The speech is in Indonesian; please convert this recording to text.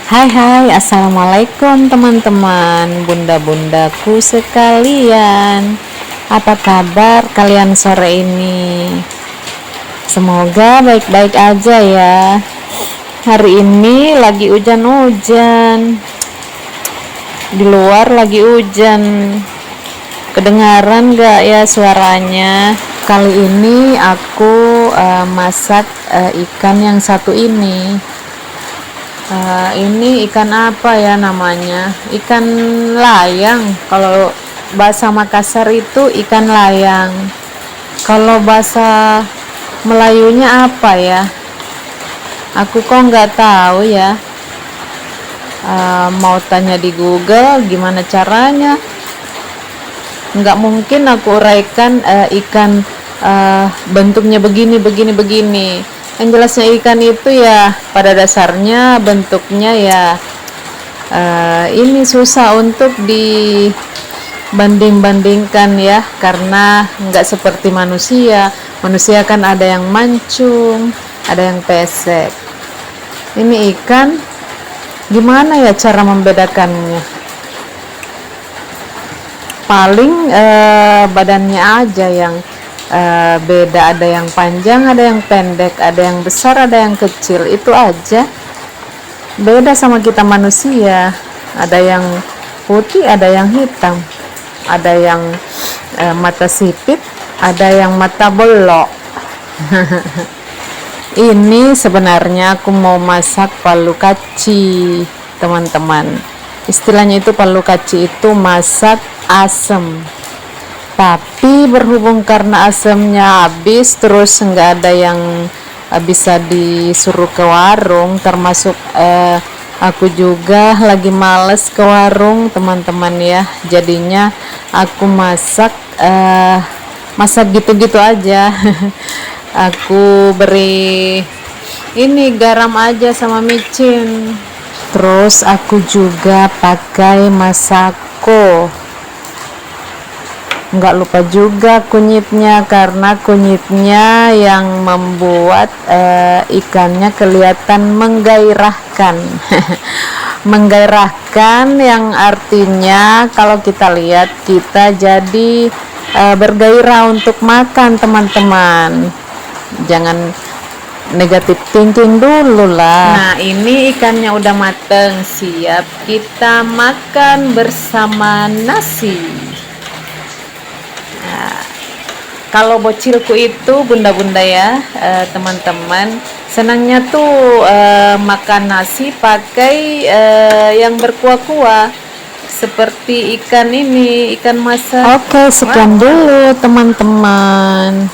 Hai hai, assalamualaikum teman-teman, bunda-bundaku sekalian. Apa kabar kalian sore ini? Semoga baik-baik aja ya. Hari ini lagi hujan-hujan. Di luar lagi hujan. Kedengaran gak ya suaranya? Kali ini aku masak ikan yang satu ini. Ini ikan apa ya namanya? Ikan layang. Kalau bahasa Makassar itu ikan layang. Kalau bahasa Melayunya apa ya? Aku kok nggak tahu ya. Mau tanya di Google gimana caranya? Nggak mungkin aku uraikan ikan bentuknya begini begini. Yang jelasnya ikan itu ya pada dasarnya bentuknya ya ini susah untuk dibanding-bandingkan ya, karena nggak seperti manusia. Manusia kan ada yang mancung, ada yang pesek. Ini ikan gimana ya cara membedakannya? Paling badannya aja yang beda, ada yang panjang, ada yang pendek, ada yang besar, ada yang kecil, itu aja. Beda sama kita manusia, ada yang putih, ada yang hitam, ada yang mata sipit, ada yang mata bolok. Ini sebenarnya aku mau masak palu kaci, teman-teman. Istilahnya itu palu kaci itu masak asem. Tapi berhubung karena asemnya habis, terus nggak ada yang bisa disuruh ke warung, termasuk aku juga lagi males ke warung teman-teman ya. Jadinya aku masak gitu-gitu aja. Aku beri ini garam aja sama micin. Terus aku juga pakai masako. Nggak lupa juga kunyitnya, karena kunyitnya yang membuat ikannya kelihatan menggairahkan. Menggairahkan yang artinya kalau kita lihat kita jadi bergairah untuk makan, teman-teman. Jangan negatif thinking dulu lah. Nah, ini ikannya udah mateng, siap kita makan bersama nasi. Kalau bocilku itu bunda-bunda ya, teman-teman, senangnya tuh makan nasi pakai yang berkuah-kuah seperti ikan ini, ikan masak. Oke, sekian dulu teman-teman.